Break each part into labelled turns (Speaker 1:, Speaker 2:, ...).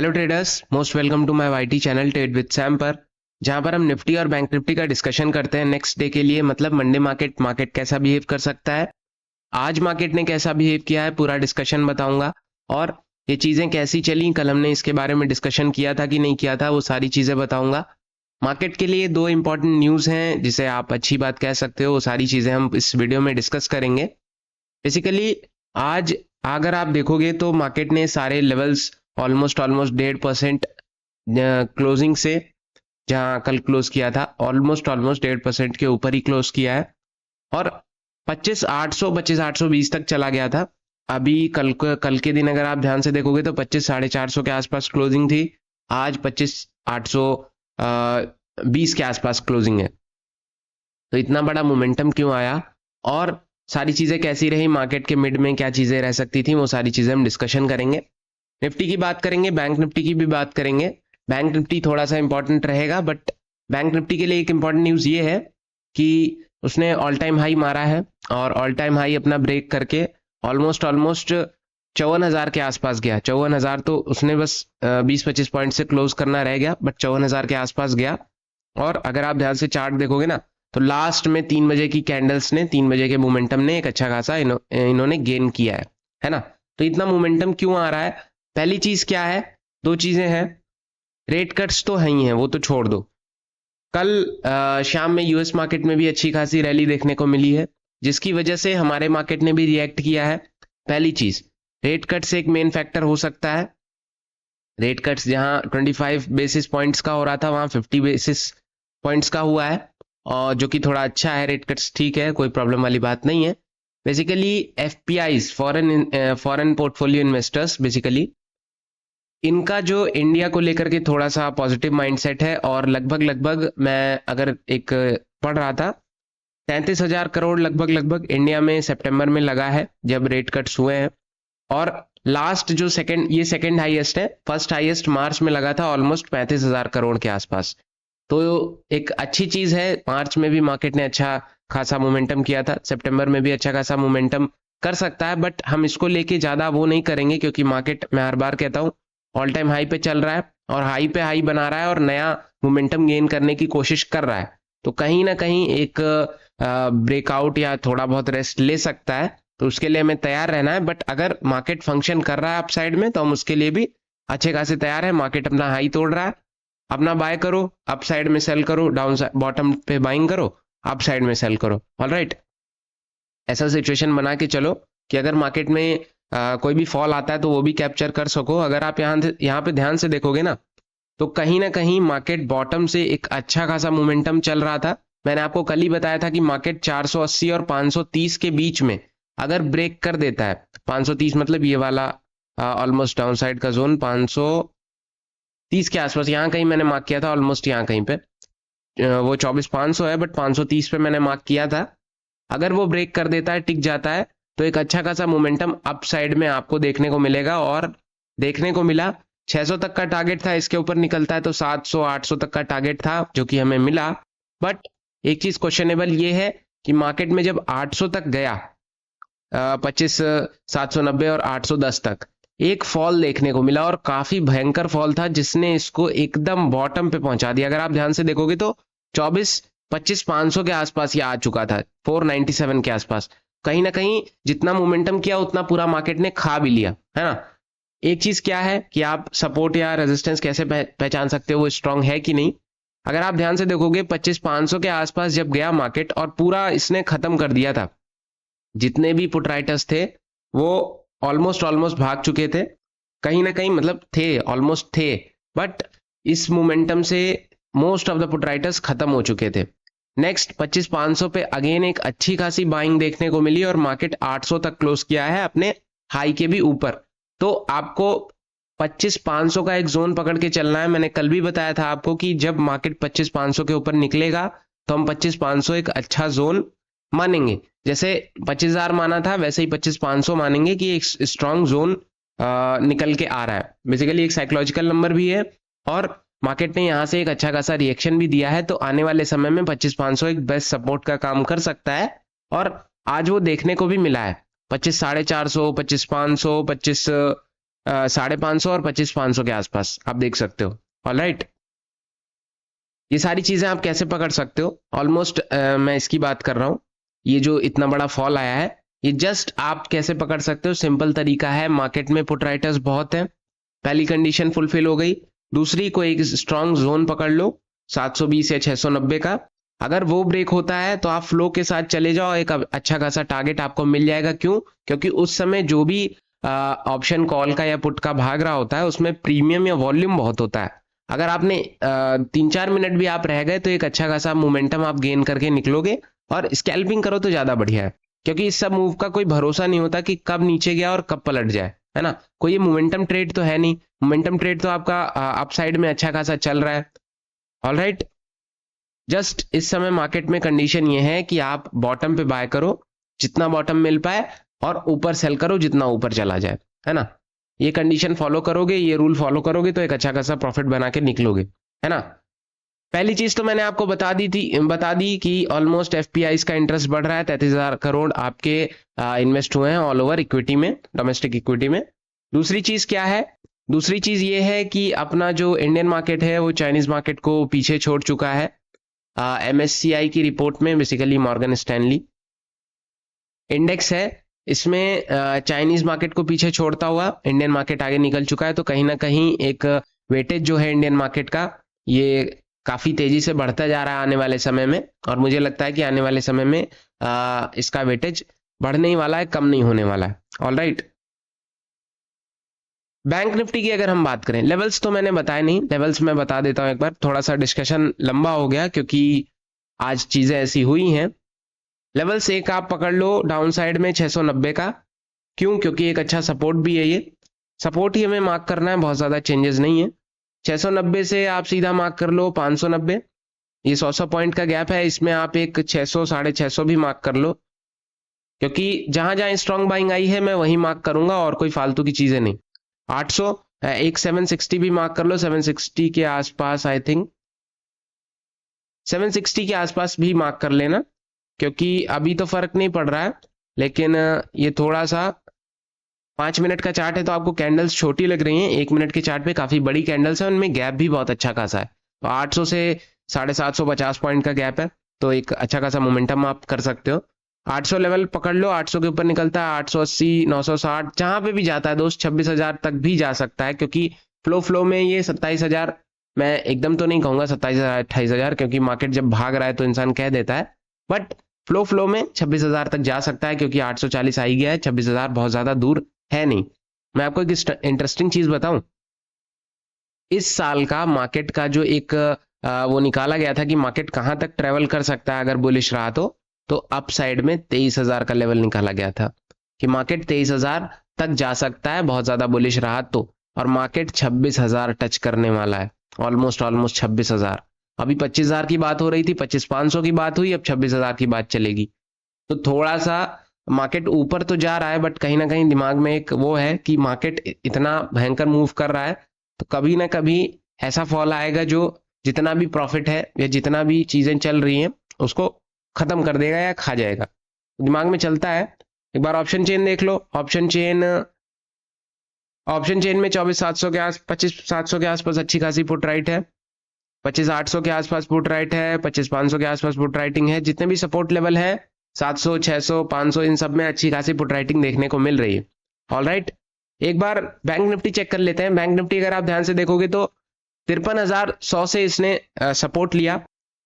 Speaker 1: Hello traders, most welcome to my YT channel trade with Sam पर, जहां पर हम निफ्टी और बैंक निफ्टी का डिस्कशन करते हैं नेक्स्ट डे के लिए। मतलब मंडे मार्केट कैसा बिहेव कर सकता है, आज मार्केट ने कैसा बिहेव किया है, पूरा डिस्कशन बताऊंगा। और ये चीजें कैसी चली, कल हमने इसके बारे में डिस्कशन किया था कि नहीं किया था, वो सारी चीजें बताऊंगा। मार्केट के लिए दो इंपॉर्टेंट न्यूज हैं जिसे आप अच्छी बात कह सकते हो, वो सारी चीजें हम इस वीडियो में डिस्कस करेंगे। बेसिकली आज अगर आप देखोगे तो मार्केट ने सारे लेवल्स ऑलमोस्ट 1.5% क्लोजिंग से, जहां कल क्लोज किया था, ऑलमोस्ट 1.5% के ऊपर ही क्लोज किया है और 25,820 तक चला गया था। अभी कल के दिन अगर आप ध्यान से देखोगे तो 25,450 के आसपास क्लोजिंग थी, आज 25,820 के आसपास क्लोजिंग है। तो इतना बड़ा मोमेंटम क्यों आया और सारी चीजें कैसी रही, मार्केट के मिड में क्या चीजें रह सकती थी, वो सारी चीजें हम डिस्कशन करेंगे। निफ्टी की बात करेंगे, बैंक निफ्टी की भी बात करेंगे। बैंक निफ्टी थोड़ा सा इंपॉर्टेंट रहेगा, बट बैंक निफ्टी के लिए एक इंपॉर्टेंट न्यूज ये है कि उसने ऑल टाइम हाई मारा है और ऑल टाइम हाई अपना ब्रेक करके ऑलमोस्ट 54,000 के आसपास गया। 54,000 तो उसने बस 20-25 पॉइंट से क्लोज करना रह गया, बट 54,000 के आसपास गया। और अगर आप ध्यान से चार्ट देखोगे ना, तो लास्ट में 3 बजे की कैंडल्स ने, 3 बजे के मोमेंटम ने एक अच्छा खासा इन्होंने गेन किया है ना। तो इतना मोमेंटम क्यों आ रहा है? पहली चीज क्या है, दो चीजें हैं। रेट कट्स तो है ही हैं, वो तो छोड़ दो। कल शाम में यूएस मार्केट में भी अच्छी खासी रैली देखने को मिली है, जिसकी वजह से हमारे मार्केट ने भी रिएक्ट किया है। पहली चीज, रेट कट्स एक मेन फैक्टर हो सकता है। रेट कट्स जहां 25 बेसिस पॉइंट्स का हो रहा था, वहां 50 बेसिस पॉइंट्स का हुआ है, और जो कि थोड़ा अच्छा है। रेट कट्स ठीक है, कोई प्रॉब्लम वाली बात नहीं है। Basically FPIs, foreign portfolio investors, basically इनका जो इंडिया को लेकर के थोड़ा सा पॉजिटिव माइंडसेट है, और लगभग मैं अगर एक पढ़ रहा था, 33,000 करोड़ लगभग इंडिया में सितंबर में लगा है जब रेट कट्स हुए हैं। और लास्ट जो ये सेकंड हाईएस्ट है, फर्स्ट हाईएस्ट मार्च में लगा था ऑलमोस्ट 35,000 करोड़ के आसपास। तो एक अच्छी चीज है, मार्च में भी मार्केट ने अच्छा खासा मोमेंटम किया था, सितंबर में भी अच्छा खासा मोमेंटम कर सकता है। बट हम इसको लेके ज्यादा वो नहीं करेंगे, क्योंकि मार्केट, मैं हर बार कहता हूँ, ऑल टाइम हाई पे चल रहा है और हाई पे हाई बना रहा है और नया मोमेंटम गेन करने की कोशिश कर रहा है। तो कहीं ना कहीं एक ब्रेकआउट या थोड़ा बहुत रेस्ट ले सकता है, तो उसके लिए हमें तैयार रहना है। बट अगर मार्केट फंक्शन कर रहा है अप साइड में, तो हम उसके लिए भी अच्छे खासे तैयार है। मार्केट अपना हाई तोड़ रहा है, अपना बाय करो, अप साइड में सेल करो, डाउन बॉटम पे बाइंग करो, अप साइड में सेल करो। ऑलराइट, ऐसा सिचुएशन बना के चलो कि अगर मार्केट में कोई भी फॉल आता है तो वो भी कैप्चर कर सको। अगर आप यहाँ पे ध्यान से देखोगे ना, तो कहीं ना कहीं मार्केट बॉटम से एक अच्छा खासा मोमेंटम चल रहा था। मैंने आपको कल ही बताया था कि मार्केट 480 और 530 के बीच में अगर ब्रेक कर देता है, 530 मतलब ये वाला ऑलमोस्ट डाउन साइड का जोन, 530 के आसपास, यहाँ कहीं मैंने मार्क किया था, ऑलमोस्ट यहाँ कहीं पे वो 24,500 है, बट 530 पे मैंने मार्क किया था। अगर वो ब्रेक कर देता है, टिक जाता है, तो एक अच्छा खासा मोमेंटम अप साइड में आपको देखने को मिलेगा। और देखने को मिला 600 तक का टारगेट था, इसके ऊपर निकलता है तो 700-800 तक का टारगेट था, जो कि हमें मिला। बट एक चीज क्वेश्चनेबल ये है कि मार्केट में जब 800 तक गया, 25,790 और 810 तक एक फॉल देखने को मिला, और काफी भयंकर फॉल था, जिसने इसको एकदम बॉटम पे पहुंचा दिया। अगर आप ध्यान से देखोगे तो 25,500 के आसपास ये आ चुका था, 497 के आसपास। कहीं ना कहीं जितना मोमेंटम किया उतना पूरा मार्केट ने खा भी लिया, है ना। एक चीज क्या है कि आप सपोर्ट या रेजिस्टेंस कैसे पहचान सकते हो, वो स्ट्रांग है कि नहीं। अगर आप ध्यान से देखोगे 25,500 के आसपास जब गया मार्केट, और पूरा इसने खत्म कर दिया था, जितने भी पुट राइटर्स थे वो ऑलमोस्ट भाग चुके थे, कहीं ना कहीं, मतलब थे, ऑलमोस्ट थे, बट इस मोमेंटम से most of the put writers खत्म हो चुके थे। नेक्स्ट 25,500 पे अगेन एक अच्छी खासी बाइंग देखने को मिली, और मार्केट 800 तक क्लोज किया है अपने हाई के भी ऊपर। तो आपको 25,500 का एक जोन पकड़ के चलना है। मैंने कल भी बताया था आपको कि जब मार्केट 25,500 के ऊपर निकलेगा तो हम 25,500 एक अच्छा जोन मानेंगे। जैसे 25,000 माना था, वैसे ही 25,500 मानेंगे कि एक स्ट्रॉन्ग जोन निकल के आ रहा है। बेसिकली एक साइकोलॉजिकल नंबर भी है, और मार्केट ने यहाँ से एक अच्छा खासा रिएक्शन भी दिया है। तो आने वाले समय में 25,500 एक बेस्ट सपोर्ट का काम कर सकता है, और आज वो देखने को भी मिला है। 25,450, 25,500, 550 और 25,500 के आसपास आप देख सकते हो। ऑलराइट, ये सारी चीजें आप कैसे पकड़ सकते हो? ऑलमोस्ट मैं इसकी बात कर रहा हूं। ये जो इतना बड़ा फॉल आया है, ये जस्ट आप कैसे पकड़ सकते हो? सिंपल तरीका है, मार्केट में पुट राइटर्स बहुत है। पहली कंडीशन फुलफिल हो गई। दूसरी, कोई एक स्ट्रॉन्ग जोन पकड़ लो 720 या 690 का। अगर वो ब्रेक होता है तो आप फ्लो के साथ चले जाओ, एक अच्छा खासा टारगेट आपको मिल जाएगा। क्यों? क्योंकि उस समय जो भी ऑप्शन कॉल का या पुट का भाग रहा होता है उसमें प्रीमियम या वॉल्यूम बहुत होता है। अगर आपने 3-4 मिनट भी आप रह गए तो एक अच्छा खासा मोमेंटम आप गेन करके निकलोगे। और स्कैल्पिंग करो तो ज्यादा बढ़िया है, क्योंकि इस सब मूव का कोई भरोसा नहीं होता कि कब नीचे गया और कब पलट जाए, है ना। कोई ये मोमेंटम ट्रेड तो है नहीं। मोमेंटम ट्रेड तो आपका अपसाइड में अच्छा खासा चल रहा है। ऑलराइट, जस्ट इस समय मार्केट में कंडीशन ये है कि आप बॉटम पे बाय करो जितना बॉटम मिल पाए, और ऊपर सेल करो जितना ऊपर चला जाए, है ना। ये कंडीशन फॉलो करोगे, ये रूल फॉलो करोगे तो एक अच्छा खासा प्रॉफिट बना के निकलोगे, है ना। पहली चीज तो मैंने आपको बता दी कि ऑलमोस्ट एफपीआईज का इंटरेस्ट बढ़ रहा है। 33,000 करोड़ आपके इन्वेस्ट हुए हैं ऑल ओवर इक्विटी में, डोमेस्टिक इक्विटी में। दूसरी चीज क्या है? दूसरी चीज ये है कि अपना जो इंडियन मार्केट है वो चाइनीज मार्केट को पीछे छोड़ चुका है। एमएससीआई की रिपोर्ट में, बेसिकली मॉर्गन स्टैनली इंडेक्स है, इसमें चाइनीज मार्केट को पीछे छोड़ता हुआ इंडियन मार्केट आगे निकल चुका है। तो कहीं ना कहीं एक वेटेज जो है इंडियन मार्केट का, ये काफी तेजी से बढ़ता जा रहा है आने वाले समय में। और मुझे लगता है कि आने वाले समय में इसका वेटेज बढ़ने ही वाला है, कम नहीं होने वाला है। ऑलराइट, बैंक निफ्टी की अगर हम बात करें, लेवल्स तो मैंने बताए नहीं, लेवल्स मैं बता देता हूं एक बार। थोड़ा सा डिस्कशन लंबा हो गया क्योंकि आज चीजें ऐसी हुई हैं। लेवल्स एक आप पकड़ लो डाउन साइड में 690 का। क्यों? क्योंकि एक अच्छा सपोर्ट भी है, ये सपोर्ट ही हमें मार्क करना है, बहुत ज्यादा चेंजेस नहीं है। 690 से आप सीधा मार्क कर लो 590, ये 100 पॉइंट का गैप है, इसमें आप एक 600 650 भी मार्क कर लो, क्योंकि जहां जहां स्ट्रॉन्ग बाइंग आई है मैं वही मार्क करूंगा और कोई फालतू की चीजें नहीं। 800, एक 760 भी मार्क कर लो, 760 के आसपास, आई थिंक 760 के आसपास भी मार्क कर लेना, क्योंकि अभी तो फर्क नहीं पड़ रहा है, लेकिन ये थोड़ा सा 5 मिनट का चार्ट है तो आपको कैंडल्स छोटी लग रही हैं। 1 मिनट के चार्ट पे काफी बड़ी कैंडल्स है, उनमें गैप भी बहुत अच्छा खासा है। तो 800 से 750 पॉइंट का गैप है, तो एक अच्छा खासा मोमेंटम आप कर सकते हो। 800 लेवल पकड़ लो, 800 के ऊपर निकलता है 880, 960, जहां पे भी जाता है दोस्त 26,000 तक भी जा सकता है, क्योंकि फ्लो में ये 27,000, मैं एकदम तो नहीं कहूंगा 27,000 28,000, क्योंकि मार्केट जब भाग रहा है तो इंसान कह देता है, बट फ्लो में 26,000 तक जा सकता है, क्योंकि 840 आ ही गया है, 26,000 बहुत ज्यादा दूर है नहीं। मैं आपको एक इंटरेस्टिंग चीज बताऊं, इस साल का मार्केट का जो एक वो निकाला गया था कि मार्केट कहां तक ट्रेवल कर सकता है अगर बुलिश रहा तो अप साइड में 23,000 का लेवल निकाला गया था कि मार्केट 23,000 तक जा सकता है बहुत ज्यादा बुलिश रहा तो। और मार्केट 26,000 टच करने वाला है, ऑलमोस्ट 26,000। अभी 25,000 की बात हो रही थी, 25,500 की बात हुई, अब 26,000 की बात चलेगी। तो थोड़ा सा मार्केट ऊपर तो जा रहा है, बट कहीं ना कहीं दिमाग में एक वो है कि मार्केट इतना भयंकर मूव कर रहा है तो कभी ना कभी ऐसा फॉल आएगा जो जितना भी प्रॉफिट है या जितना भी चीजें चल रही हैं उसको खत्म कर देगा या खा जाएगा। दिमाग में चलता है। एक बार ऑप्शन चेन देख लो, ऑप्शन चेन में 24,700 के आस 25,700 के आसपास अच्छी खासी पुट राइट है, 25,800 के आसपास पुट राइट है, 25,500 के आसपास पुट राइटिंग है। जितने भी सपोर्ट लेवल है 700, 600, 500, इन सब में अच्छी खासी पुट राइटिंग देखने को मिल रही है। ऑलराइट, एक बार बैंक निफ्टी चेक कर लेते हैं। बैंक निफ्टी अगर आप ध्यान से देखोगे तो 53,100 से इसने सपोर्ट लिया।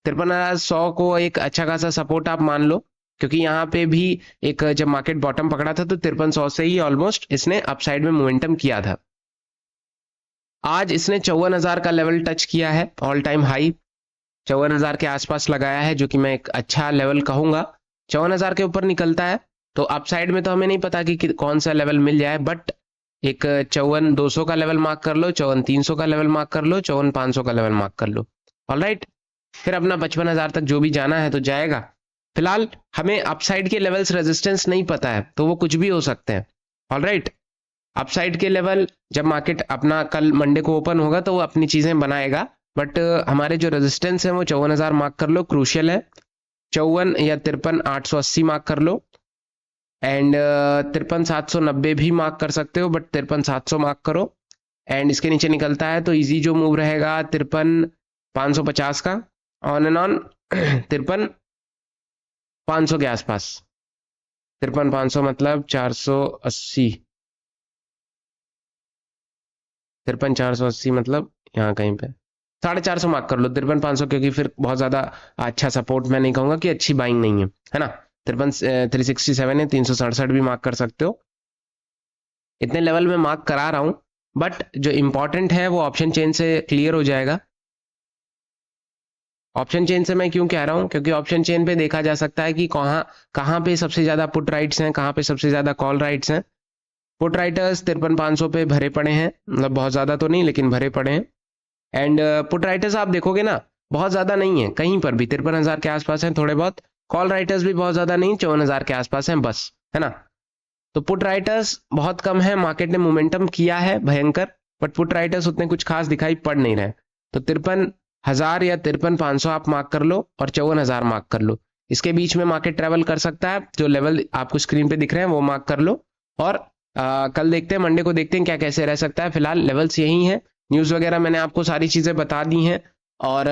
Speaker 1: 53,100 को एक अच्छा खासा सपोर्ट आप मान लो, क्योंकि यहाँ पे भी एक जब मार्केट बॉटम पकड़ा था तो 53,100 से ही ऑलमोस्ट इसने अपसाइड में मोमेंटम किया था। आज इसने 54,000 का लेवल टच किया है, ऑल टाइम हाई 54,000 के आसपास लगाया है, जो कि मैं एक अच्छा लेवल कहूंगा। 54,000 के ऊपर निकलता है तो अपसाइड में तो हमें नहीं पता कि कौन सा लेवल मिल जाए, बट एक 54,200 का लेवल मार्क कर लो, 54,300 का लेवल मार्क कर लो, 54,500 का लेवल मार्क कर लो। ऑलराइट, फिर अपना 55,000 तक जो भी जाना है तो जाएगा। फिलहाल हमें अपसाइड के लेवल्स रेजिस्टेंस नहीं पता है, तो वो कुछ भी हो सकते हैं। ऑलराइट, अपसाइड के लेवल जब मार्केट अपना कल मंडे को ओपन होगा तो वो अपनी चीजें बनाएगा, बट हमारे जो रेजिस्टेंस है वो 54,000 मार्क कर लो, क्रूशियल है। 54 या 53,880 मार्क कर लो। एंड 53,790 भी मार्क कर सकते हो, बट 53,700 मार्क करो। एंड इसके नीचे निकलता है तो इजी जो मूव रहेगा 53,550 का, ऑन एंड ऑन 53,500 के आसपास। 53,500 मतलब 480, 53,480 मतलब यहाँ कहीं पे 450 मार्क कर लो 53,500, क्योंकि फिर बहुत ज्यादा अच्छा सपोर्ट मैं नहीं कहूंगा कि अच्छी बाइंग नहीं है ना। 367 है, 367 भी मार्क कर सकते हो। इतने लेवल में मार्क करा रहा हूं, बट जो इंपॉर्टेंट है वो ऑप्शन चेन से क्लियर हो जाएगा। ऑप्शन चेन से मैं क्यों कह रहा हूं, क्योंकि ऑप्शन चेन पे देखा जा सकता है कि कहाँ पे सबसे ज्यादा पुट राइट्स हैं, कहाँ पे सबसे ज्यादा कॉल राइट्स हैं। पुट राइटर्स 53,500 पे भरे पड़े हैं, मतलब बहुत ज्यादा तो नहीं लेकिन भरे पड़े हैं। एंड पुट राइटर्स आप देखोगे ना बहुत ज्यादा नहीं है, कहीं पर भी 53,000 के आसपास हैं थोड़े बहुत। कॉल राइटर्स भी बहुत ज्यादा नहीं, 54,000 के आसपास हैं बस, है ना। तो पुट राइटर्स बहुत कम है, मार्केट ने मोमेंटम किया है भयंकर, बट पुट राइटर्स उतने कुछ खास दिखाई पड़ नहीं रहे। तो 53,000 या 53,500 आप मार्क कर लो और 54,000 मार्क कर लो। इसके बीच में मार्केट ट्रेवल कर सकता है, जो लेवल आपको स्क्रीन पे दिख रहे हैं वो मार्क कर लो। और कल देखते हैं, मंडे को देखते हैं क्या कैसे रह सकता है। फिलहाल लेवल्स यही हैं, न्यूज वगैरह मैंने आपको सारी चीजें बता दी हैं। और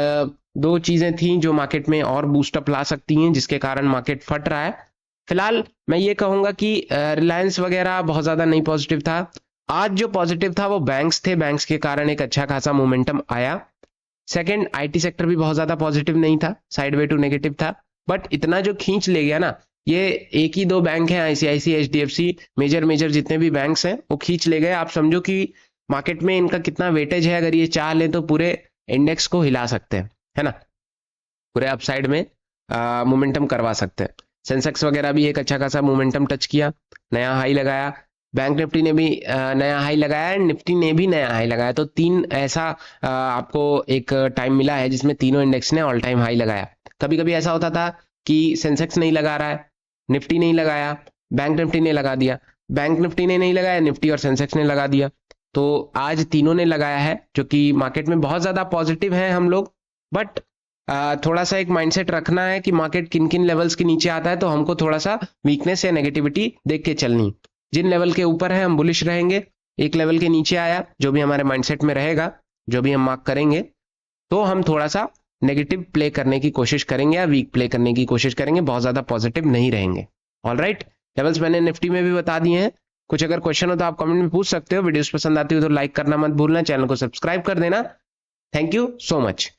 Speaker 1: दो चीजें थी जो मार्केट में और बूस्टअप ला सकती हैं, जिसके कारण मार्केट फट रहा है। फिलहाल मैं ये कहूंगा कि रिलायंस वगैरह बहुत ज्यादा नहीं पॉजिटिव था। आज जो पॉजिटिव था वो बैंक्स थे, बैंक्स के कारण एक अच्छा खासा मोमेंटम आया। सेकंड, आईटी सेक्टर भी बहुत ज्यादा पॉजिटिव नहीं था, साइडवे टू नेगेटिव था। बट इतना जो खींच ले गया ना, ये एक ही दो बैंक हैं, आईसीआईसी, एचडीएफसी, मेजर जितने भी बैंक्स हैं वो खींच ले गए। आप समझो कि मार्केट में इनका कितना वेटेज है, अगर ये चाह ले तो पूरे इंडेक्स को हिला सकते हैं, है ना, पूरे अपसाइड में मोमेंटम करवा सकते हैं। सेंसेक्स वगैरह भी एक अच्छा खासा मोमेंटम टच किया, नया हाई लगाया। बैंक निफ्टी ने भी नया हाई लगाया है, निफ्टी ने भी नया हाई लगाया। तो तीन ऐसा आपको एक टाइम मिला है जिसमें तीनों इंडेक्स ने ऑल टाइम हाई लगाया। कभी कभी ऐसा होता था कि सेंसेक्स नहीं लगा रहा है, निफ्टी नहीं लगाया, बैंक निफ्टी ने लगा दिया, बैंक निफ्टी ने नहीं लगाया, निफ्टी और सेंसेक्स ने लगा दिया। तो आज तीनों ने लगाया है, जो कि मार्केट में बहुत ज्यादा पॉजिटिव है हम लोग। बट थोड़ा सा एक माइंडसेट रखना है कि मार्केट किन किन लेवल्स के नीचे आता है, तो हमको थोड़ा सा वीकनेस या नेगेटिविटी देख के चलनी। जिन लेवल के ऊपर है हम बुलिश रहेंगे, एक लेवल के नीचे आया जो भी हमारे माइंडसेट में रहेगा, जो भी हम मार्क करेंगे, तो हम थोड़ा सा नेगेटिव प्ले करने की कोशिश करेंगे या वीक प्ले करने की कोशिश करेंगे, बहुत ज्यादा पॉजिटिव नहीं रहेंगे। ऑलराइट, लेवल्स मैंने निफ्टी में भी बता दिए हैं। कुछ अगर क्वेश्चन हो तो आप कमेंट में पूछ सकते हो। वीडियोस पसंद आती हो तो लाइक करना मत भूलना, चैनल को सब्सक्राइब कर देना। Thank you so much.